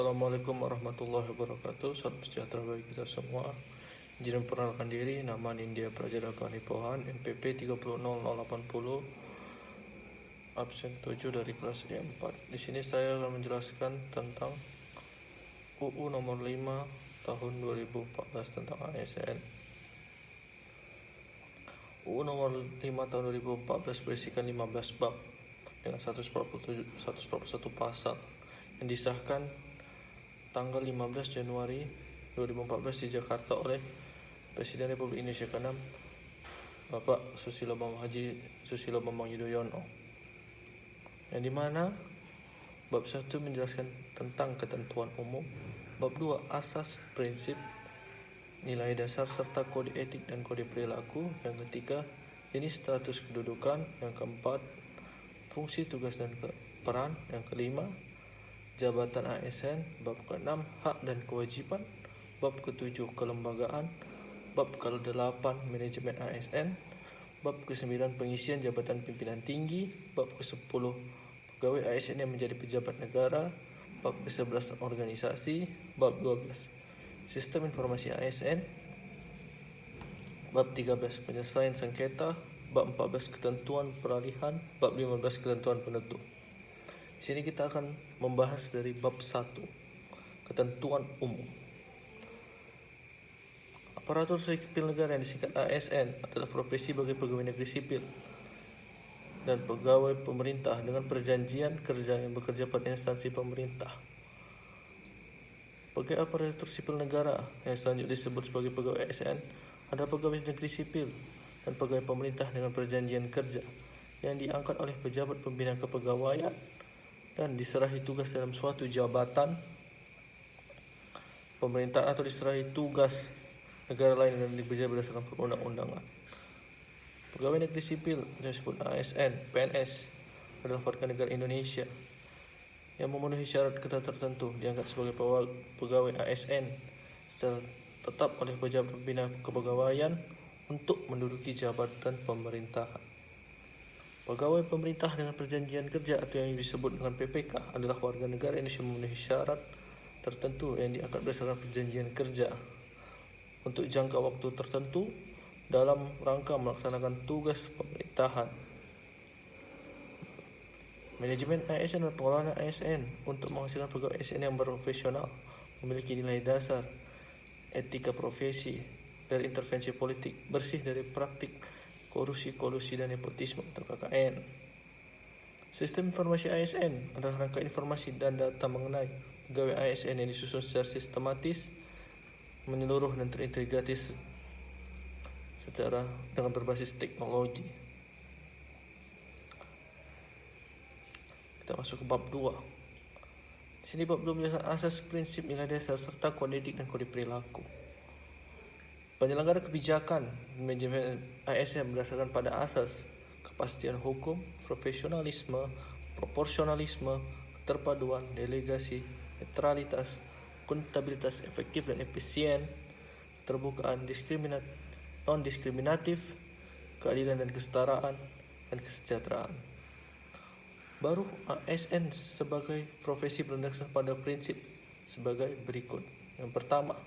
Assalamualaikum warahmatullahi wabarakatuh. Salam sejahtera bagi kita semua. Izin memperkenalkan diri, nama Nindya Prajaraka Nipohan, NPP 300080, absen 7 dari kelas E4. Di sini saya akan menjelaskan tentang UU nomor 5 tahun 2014 tentang ASN. UU nomor 5 tahun 2014 berisikan 15 bab dengan 141 pasal yang disahkan tanggal 15 Januari 2014 di Jakarta oleh Presiden Republik Indonesia ke-6 Bapak Haji Susilo Bambang Yudhoyono, yang dimana bab 1 menjelaskan tentang ketentuan umum, bab 2 asas, prinsip, nilai dasar serta kode etik dan kode perilaku, yang ketiga jenis status kedudukan, yang keempat fungsi tugas dan peran, yang kelima jabatan ASN, bab ke-6 hak dan kewajiban, bab ke-7 kelembagaan, bab ke-8 manajemen ASN, bab ke-9 pengisian jabatan pimpinan tinggi, bab ke-10 pegawai ASN yang menjadi pejabat negara, bab ke-11 organisasi, bab 12 sistem informasi ASN, bab 13 penyelesaian sengketa, bab 14 ketentuan peralihan, bab 15 ketentuan penentu. Di sini kita akan membahas dari bab 1, ketentuan umum. Aparatur sipil negara yang disingkat ASN adalah profesi bagi pegawai negeri sipil dan pegawai pemerintah dengan perjanjian kerja yang bekerja pada instansi pemerintah. Pegawai aparatur sipil negara yang selanjutnya disebut sebagai pegawai ASN adalah pegawai negeri sipil dan pegawai pemerintah dengan perjanjian kerja yang diangkat oleh pejabat pembina kepegawaian dan diserahi tugas dalam suatu jabatan pemerintah atau diserahi tugas negara lain yang dibeja berdasarkan perundang-undangan. Pegawai negeri sipil yang disebut ASN, PNS adalah warga negara Indonesia yang memenuhi syarat ketentuan tertentu diangkat sebagai pegawai ASN secara tetap oleh pejabat pembina kepegawaian untuk menduduki jabatan pemerintahan. Pegawai pemerintah dengan perjanjian kerja atau yang disebut dengan PPK adalah warga negara Indonesia memenuhi syarat tertentu yang diangkat berdasarkan perjanjian kerja untuk jangka waktu tertentu dalam rangka melaksanakan tugas pemerintahan. Manajemen ASN dan pengelolaan ASN untuk menghasilkan pegawai ASN yang berprofesional, memiliki nilai dasar, etika profesi, dari intervensi politik, bersih dari praktik korupsi, kolusi, dan nepotisme atau KKN. Sistem informasi ASN adalah rangka informasi dan data mengenai pegawai ASN yang disusun secara sistematis, menyeluruh dan terintegrasi secara dengan berbasis teknologi. Kita masuk ke bab 2. Di sini bab 2 menjelaskan asas, prinsip, nilai dasar serta kode etik dan kode perilaku. Penyelenggara kebijakan manajemen ASN berdasarkan pada asas kepastian hukum, profesionalisme, proporsionalisme, keterpaduan, delegasi, netralitas, akuntabilitas, efektif dan efisien, keterbukaan, non-diskriminatif, keadilan dan kesetaraan, dan kesejahteraan. Baru ASN sebagai profesi berdasarkan pada prinsip sebagai berikut. Yang pertama,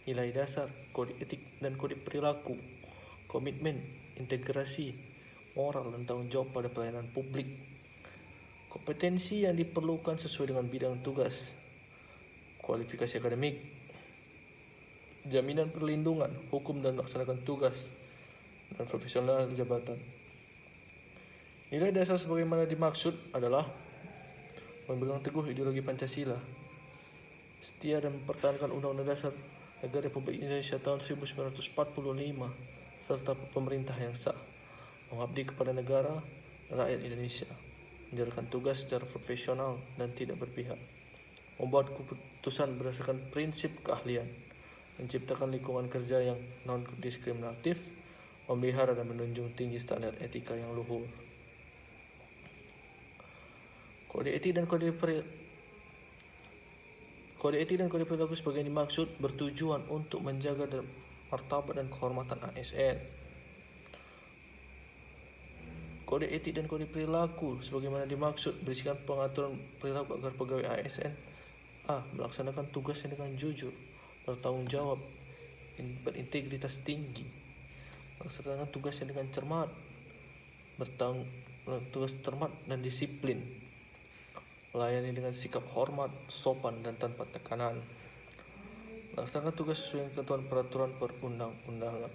nilai dasar, kode etik dan kode perilaku, komitmen, integrasi, moral dan tanggung jawab pada pelayanan publik, kompetensi yang diperlukan sesuai dengan bidang tugas, kualifikasi akademik, jaminan perlindungan, hukum dan melaksanakan tugas, dan profesional jabatan. Nilai dasar sebagaimana dimaksud adalah memegang teguh ideologi Pancasila, setia dan mempertahankan Undang-Undang Dasar Negara Republik Indonesia tahun 1945 serta pemerintah yang sah, mengabdi kepada negara dan rakyat Indonesia, menjalankan tugas secara profesional dan tidak berpihak, membuat keputusan berdasarkan prinsip keahlian, menciptakan lingkungan kerja yang non-diskriminatif, memelihara dan menunjung tinggi standar etika yang luhur. Kode etik dan kode perilaku sebagai dimaksud bertujuan untuk menjaga martabat dan kehormatan ASN. Kode etik dan kode perilaku sebagaimana dimaksud berisikan pengaturan perilaku agar pegawai ASN A. Melaksanakan tugasnya dengan jujur, bertanggung jawab, berintegritas tinggi, melaksanakan tugasnya dengan cermat, tugas cermat dan disiplin, melayani dengan sikap hormat, sopan dan tanpa tekanan, melaksanakan tugas sesuai dengan ketentuan peraturan perundang-undangan.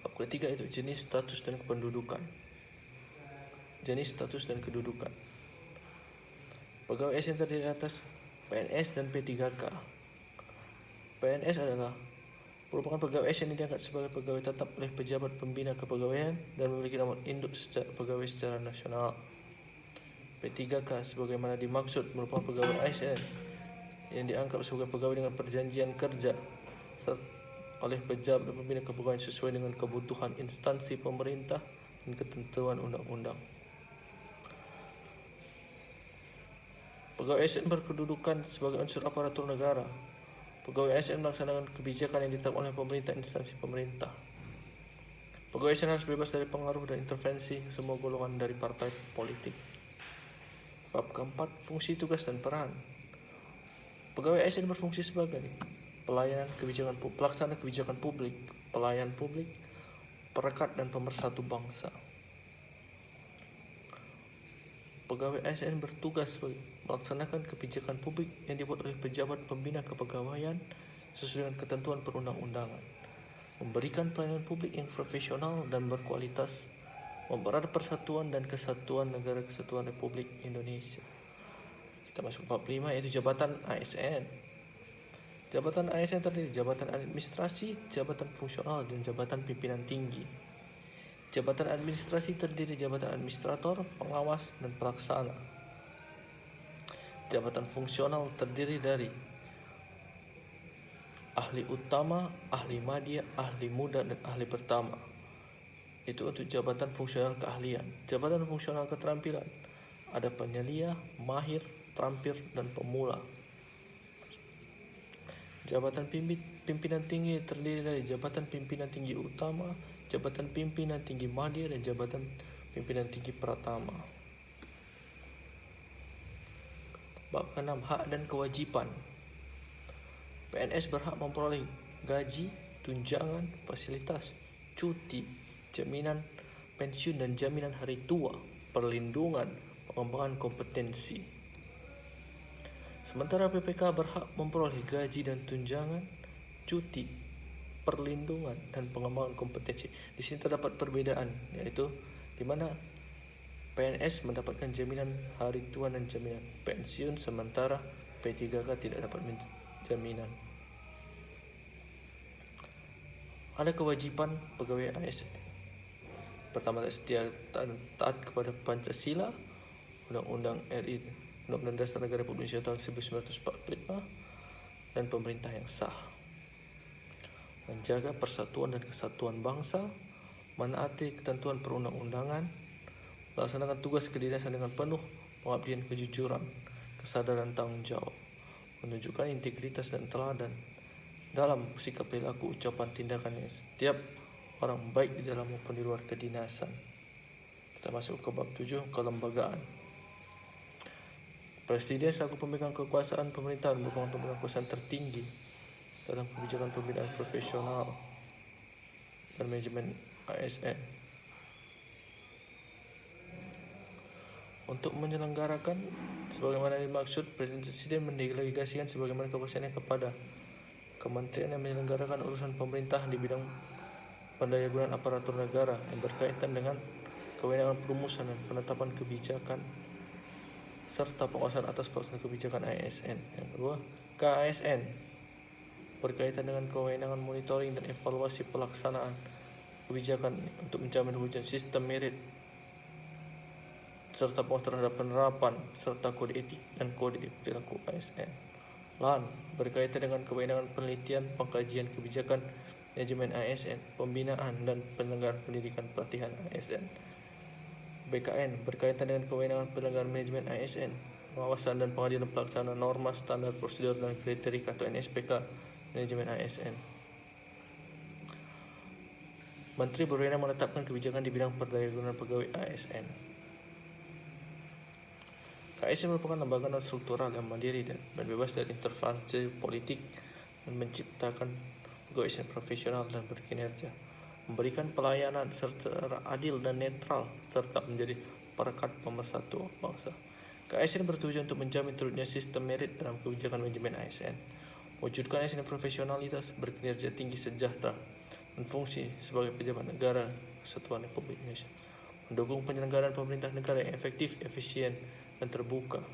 Bab ketiga itu jenis, status, dan kependudukan. Jenis, status, dan kedudukan. Pegawai ASN terdiri atas PNS dan P3K. PNS merupakan pegawai ASN yang diangkat sebagai pegawai tetap oleh pejabat pembina kepegawaian dan memiliki nomor induk pegawai secara nasional. P3K sebagaimana dimaksud merupakan pegawai ASN yang dianggap sebagai pegawai dengan perjanjian kerja oleh pejabat pembina kepegawaian sesuai dengan kebutuhan instansi pemerintah dan ketentuan undang-undang. Pegawai ASN berkedudukan sebagai unsur aparatur negara. Pegawai ASN melaksanakan kebijakan yang ditetapkan oleh pemerintah instansi pemerintah. Pegawai ASN harus bebas dari pengaruh dan intervensi semua golongan dari partai politik. Bab keempat, fungsi, tugas, dan peran. Pegawai ASN berfungsi sebagai pelaksana kebijakan publik, pelayan publik, perekat dan pemersatu bangsa. Pegawai ASN bertugas melaksanakan kebijakan publik yang dibuat oleh pejabat pembina kepegawaian sesuai dengan ketentuan perundang-undangan, memberikan pelayanan publik yang profesional dan berkualitas, mempererat persatuan dan kesatuan negara kesatuan Republik Indonesia. Kita masuk bab 5 yaitu jabatan ASN. Jabatan ASN terdiri jabatan administrasi, jabatan fungsional, dan jabatan pimpinan tinggi. Jabatan administrasi terdiri jabatan administrator, pengawas, dan pelaksana. Jabatan fungsional terdiri dari ahli utama, ahli madya, ahli muda, dan ahli pertama. Itu untuk jabatan fungsional keahlian. Jabatan fungsional keterampilan ada penyelia, mahir, terampil, dan pemula. Jabatan pimpinan tinggi terdiri dari jabatan pimpinan tinggi utama, jabatan pimpinan tinggi madya, dan jabatan pimpinan tinggi pratama. Bab 6, hak dan kewajiban. PNS berhak memperoleh gaji, tunjangan, fasilitas, cuti, jaminan pensiun dan jaminan hari tua, perlindungan, pengembangan kompetensi. Sementara PPK berhak memperoleh gaji dan tunjangan, cuti, perlindungan, dan pengembangan kompetensi. Di sini terdapat perbedaan, yaitu di mana PNS mendapatkan jaminan hari tua dan jaminan pensiun, sementara P3K tidak dapat jaminan. Ada kewajiban pegawai ASN. Pertama, setia taat kepada Pancasila, Undang-Undang RI, Undang-Undang Dasar Negara Republik Indonesia tahun 1945, dan pemerintah yang sah. Menjaga persatuan dan kesatuan bangsa, menaati ketentuan perundang-undangan, melaksanakan tugas kedinasan dengan penuh pengabdian, kejujuran, kesadaran tanggung jawab, menunjukkan integritas dan teladan dalam sikap, perilaku, ucapan, tindakannya setiap orang, baik di dalam maupun di luar kedinasan. Kita masuk ke bab 7, kelembagaan. Presiden selaku pemegang kekuasaan pemerintahan merupakan pemegang kekuasaan tertinggi dalam kebijakan pembinaan profesional dan manajemen ASN. Untuk menyelenggarakan sebagaimana dimaksud, Presiden mendelegasikan sebagaimana keputusannya kepada kementerian yang menyelenggarakan urusan pemerintahan di bidang pendayagunaan aparatur negara yang berkaitan dengan kewenangan perumusan dan penetapan kebijakan serta penguasaan atas pelaksanaan kebijakan ASN. Yang kedua, KASN berkaitan dengan kewenangan monitoring dan evaluasi pelaksanaan kebijakan untuk menjamin wujudnya sistem merit serta pengawasan terhadap penerapan serta kode etik dan kode perilaku ASN. LAN berkaitan dengan kewenangan penelitian, pengkajian kebijakan manajemen ASN, pembinaan dan penyelenggaraan pendidikan pelatihan ASN. BKN berkaitan dengan kewenangan penyelenggaraan manajemen ASN, pengawasan dan pengadilan pelaksanaan norma, standar, prosedur dan kriteria atau NSPK manajemen ASN. Menteri berwenang menetapkan kebijakan di bidang perdagangan pegawai ASN. KASN merupakan lembaga non-struktural yang mandiri dan bebas dari intervensi politik dan menciptakan pegawai ASN profesional dan berkinerja, memberikan pelayanan secara adil dan netral, serta menjadi perekat pemersatu bangsa. KASN bertujuan untuk menjamin turunnya sistem merit dalam kebijakan manajemen ASN, mewujudkan ASN profesionalitas, berkinerja tinggi, sejahtera, dan fungsi sebagai pejabat negara Kesatuan Republik Indonesia, mendukung penyelenggaraan pemerintah negara yang efektif, efisien, dan terbuka,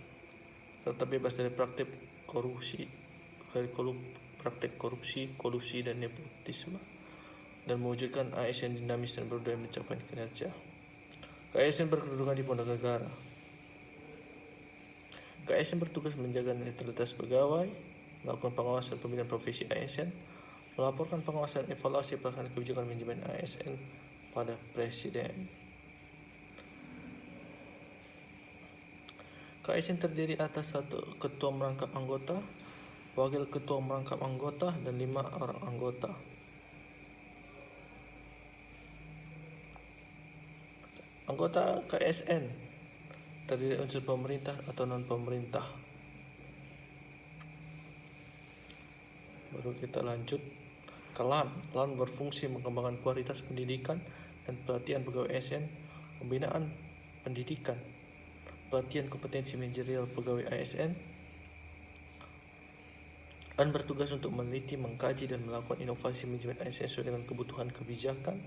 serta bebas dari praktik korupsi, kolusi, dan nepotisme, dan mewujudkan ASN dinamis dan berdaya mencapai kinerja. KASN berkedudukan di Pondok Negara. KASN bertugas menjaga netralitas pegawai, melakukan pengawasan pembinaan profesi ASN, melaporkan pengawasan evaluasi pelaksanaan kebijakan manajemen ASN pada Presiden. KASN terdiri atas 1 ketua merangkap anggota, wakil ketua merangkap anggota, dan 5 orang anggota. Anggota KASN terdiri unsur pemerintah atau non-pemerintah. Baru kita lanjut ke LAN. LAN berfungsi mengembangkan kualitas pendidikan dan pelatihan pegawai ASN, pembinaan pendidikan, pelatihan kompetensi manajerial pegawai ASN, dan bertugas untuk meneliti, mengkaji, dan melakukan inovasi manajemen ASN sesuai dengan kebutuhan kebijakan,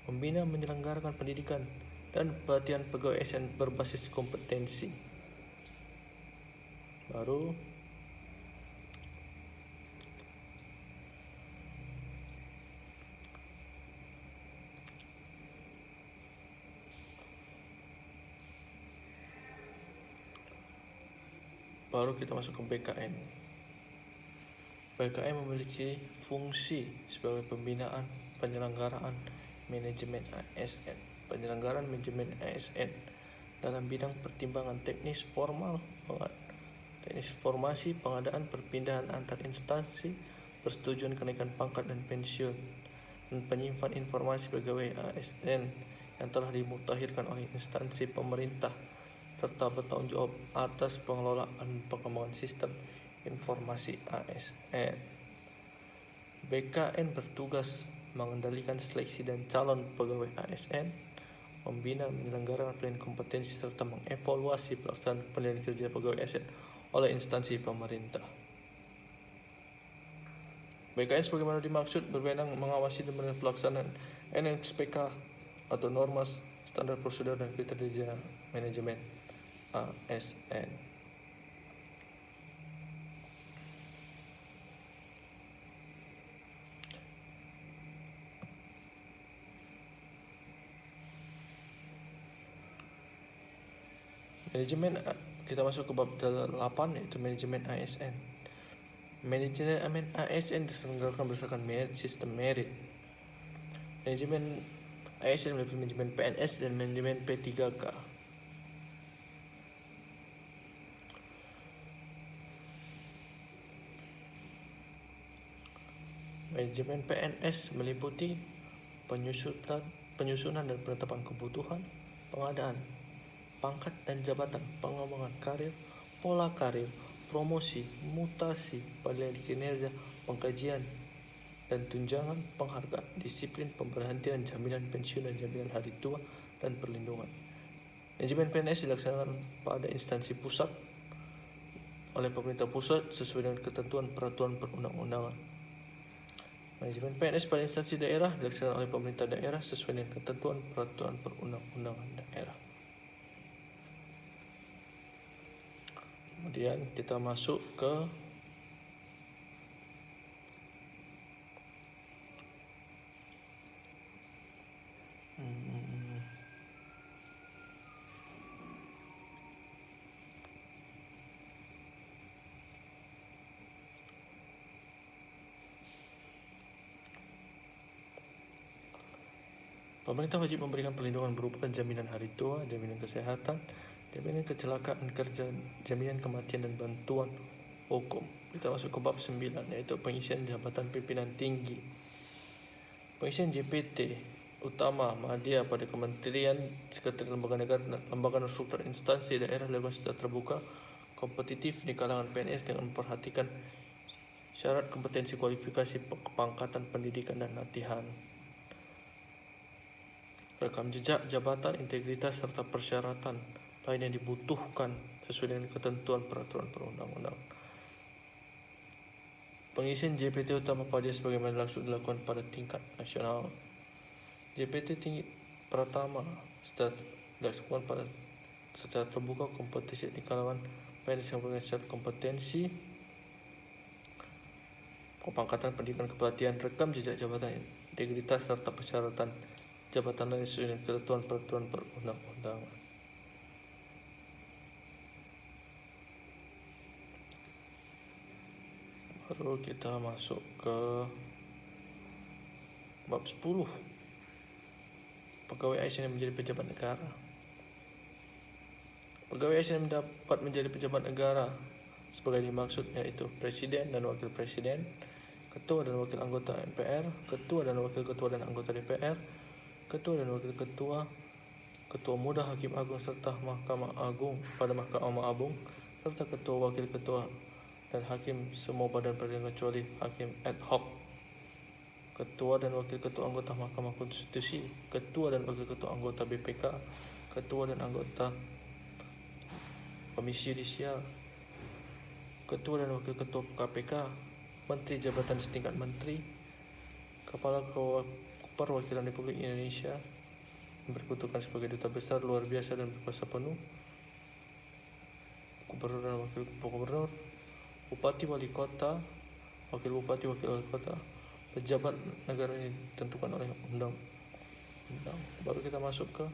membina, menyelenggarakan pendidikan, dan pelatihan pegawai ASN berbasis kompetensi. Baru kita masuk ke BKN. BKN memiliki fungsi sebagai pembinaan penyelenggaraan manajemen ASN, penyelenggaraan manajemen ASN dalam bidang pertimbangan teknis formasi, pengadaan, perpindahan antar instansi, persetujuan kenaikan pangkat dan pensiun, dan penyimpan informasi pegawai ASN yang telah dimutakhirkan oleh instansi pemerintah, serta bertanggung jawab atas pengelolaan pengembangan sistem informasi ASN. BKN bertugas mengendalikan seleksi dan calon pegawai ASN, membina, menyelenggarakan pelatihan kompetensi, serta mengevaluasi pelaksanaan penilaian kerja pegawai ASN oleh instansi pemerintah. BKN sebagaimana dimaksud berwenang mengawasi dan menilai pelaksanaan NSPK atau norma standar prosedur dan kriteria manajemen ASN. Manajemen, kita masuk ke bab 8, yaitu manajemen ASN. Manajemen ASN diselenggarakan berdasarkan sistem merit. Manajemen ASN meliputi manajemen PNS dan manajemen P3K. Manajemen PNS meliputi penyusunan dan penetapan kebutuhan, pengadaan pangkat dan jabatan, pengembangan karir, pola karir, promosi, mutasi, penilaian kinerja, pengkajian dan tunjangan, penghargaan, disiplin, pemberhentian, jaminan pensiun dan jaminan hari tua, dan perlindungan. Manajemen PNS dilaksanakan pada instansi pusat oleh pemerintah pusat sesuai dengan ketentuan peraturan perundang-undangan. Manajemen PNS pada instansi daerah dilaksanakan oleh pemerintah daerah sesuai dengan ketentuan peraturan perundang-undangan daerah. Kemudian kita masuk ke pemerintah wajib memberikan perlindungan berupa jaminan hari tua, jaminan kesehatan, jaminan kecelakaan kerja, jaminan kematian, dan bantuan hukum. Kita masuk ke bab 9, yaitu pengisian jabatan pimpinan tinggi. Pengisian JPT utama media pada kementerian, sekretariat lembaga negara, lembaga dan struktur instansi daerah dilakukan secara terbuka, kompetitif di kalangan PNS dengan memperhatikan syarat kompetensi, kualifikasi, kepangkatan, pendidikan dan latihan. Rekam jejak jabatan, integritas serta persyaratan lain yang dibutuhkan sesuai dengan ketentuan peraturan perundang-undang. Pengisian JPT utama PADIA sebagaimana dilakukan pada tingkat nasional. JPT tinggi pertama dilakukan pada secara terbuka, kompetisi di kalangan PNS yang berkaitan secara kompetensi, kepangkatan, pendidikan, kepelatihan, rekam jejak jabatan, integritas serta persyaratan jabatan lain sesuai dengan ketentuan peraturan perundang-undangan. Baru kita masuk ke bab 10, pegawai ASN yang menjadi pejabat negara. Pegawai ASN yang dapat menjadi pejabat negara sebagai dimaksud yaitu Presiden dan Wakil Presiden, Ketua dan Wakil Anggota MPR, Ketua dan Wakil Ketua dan Anggota DPR, Ketua dan Wakil Ketua, Ketua Muda Hakim Agung serta Mahkamah Agung pada Mahkamah Agung, serta Ketua Wakil Ketua dan Hakim semua badan peradilan kecuali Hakim ad hoc, Ketua dan Wakil Ketua Anggota Mahkamah Konstitusi, Ketua dan Wakil Ketua Anggota BPK, Ketua dan Anggota Komisi Yudisial, Ketua dan Wakil Ketua KPK, Menteri Jabatan setingkat Menteri, Kepala Perwakilan Republik Indonesia yang berkedudukan sebagai Duta Besar luar biasa dan berkuasa penuh, Gubernur dan Wakil Gubernur, Bupati Wali Kota, Wakil Bupati Wakil Wali Kota, pejabat negara ini ditentukan oleh undang-undang. Baru kita masuk ke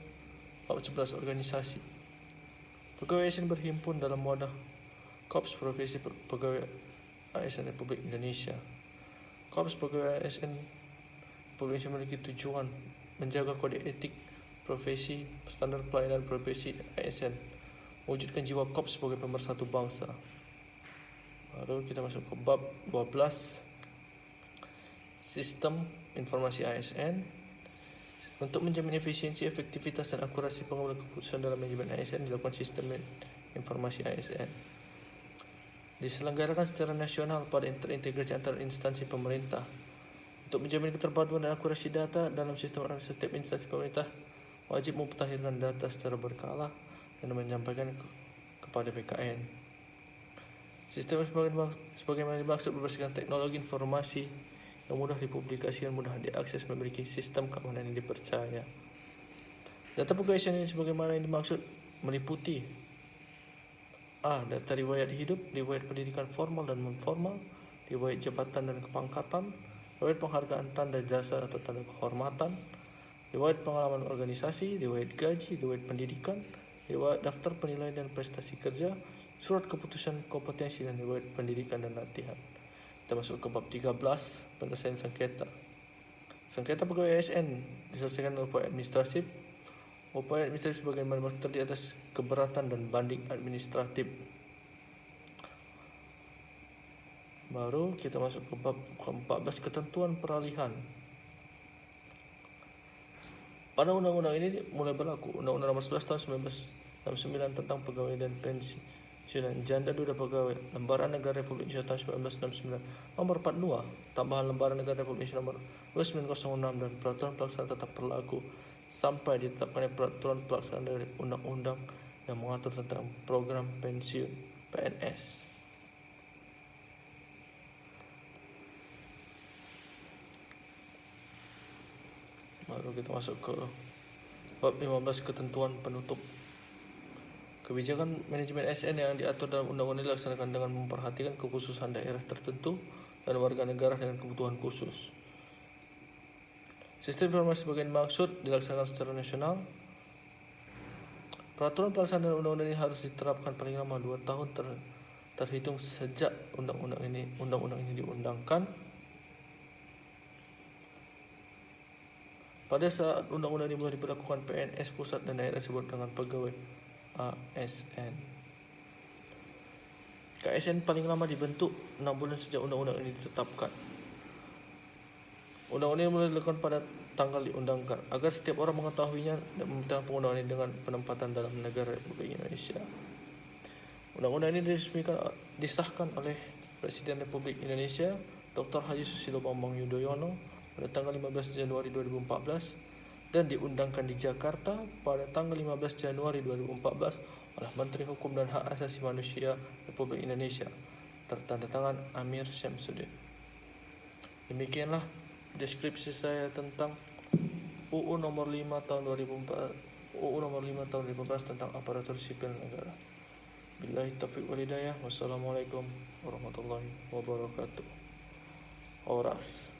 bab 11, organisasi. Pegawai ASN berhimpun dalam wadah Korps Profesi Pegawai ASN Republik Indonesia. Korps Pegawai ASN Republik Indonesia memiliki tujuan menjaga kode etik profesi, standar pelayanan profesi ASN, mewujudkan jiwa korps sebagai pemersatu bangsa. Baru kita masuk ke bab 12, sistem informasi ASN. Untuk menjamin efisiensi, efektivitas dan akurasi pengambilan keputusan dalam manajemen ASN dilakukan sistem informasi ASN. Diselenggarakan secara nasional pada terintegrasi antar instansi pemerintah. Untuk menjamin keterpaduan dan akurasi data dalam sistem ASN, setiap instansi pemerintah wajib mempertahankan data secara berkala dan menyampaikan kepada BKN. Sistem sebagaimana dimaksud berdasarkan teknologi informasi yang mudah dipublikasikan, mudah diakses, memiliki sistem keamanan yang dipercaya. Data pegawai ASN ini sebagaimana yang dimaksud meliputi A. Data riwayat hidup, riwayat pendidikan formal dan non-formal, riwayat jabatan dan kepangkatan, riwayat penghargaan tanda jasa atau tanda kehormatan, riwayat pengalaman organisasi, riwayat gaji, riwayat pendidikan, riwayat daftar penilaian dan prestasi kerja, surat keputusan kompetensi dan riwayat pendidikan dan latihan. Kita masuk ke bab 13, penyelesaian sengketa. Sengketa pegawai ASN diselesaikan oleh upaya administratif. Upaya administratif sebagaimana terdiri atas keberatan dan banding administratif. Baru kita masuk ke bab ke-14, ketentuan peralihan. Pada undang-undang ini mulai berlaku Undang-Undang Nomor 11 Tahun 1969 tentang pegawai dan pensiunan janda duda pegawai, Lembaran Negara Republik Indonesia tahun 1969 Nomor 42, tambahan Lembaran Negara Republik Indonesia Nomor 2906 dan peraturan pelaksana tetap berlaku sampai ditetapkannya peraturan pelaksana dari undang-undang yang mengatur tentang program pensiun PNS. Baru kita masuk ke bab 15, ketentuan penutup. Kebijakan manajemen ASN yang diatur dalam undang-undang dilaksanakan dengan memperhatikan kekhususan daerah tertentu dan warga negara dengan kebutuhan khusus. Sistem informasi sebagai maksud dilaksanakan secara nasional. Peraturan pelaksanaan undang-undang ini harus diterapkan paling lama 2 tahun terhitung sejak undang-undang ini diundangkan. Pada saat undang-undang ini mulai diberlakukan, PNS pusat dan daerah disebut dengan pegawai ASN. KSN paling lama dibentuk 6 bulan sejak undang-undang ini ditetapkan. Undang-undang ini mulai dilakukan pada tanggal diundangkan agar setiap orang mengetahuinya dan mempertimbangkan penggunaan ini dengan penempatan dalam negara Republik Indonesia. Undang-undang ini disahkan oleh Presiden Republik Indonesia Dr. Haji Susilo Bambang Yudhoyono pada tanggal 15 Januari 2014 dan diundangkan di Jakarta pada tanggal 15 Januari 2014 oleh Menteri Hukum dan Hak Asasi Manusia Republik Indonesia tertanda tangan Amir Syamsuddin. Demikianlah deskripsi saya tentang UU nomor 5 tahun 2014 tentang aparatur sipil negara. Billahi taufiq wal hidayah. Wassalamualaikum warahmatullahi wabarakatuh. Oras.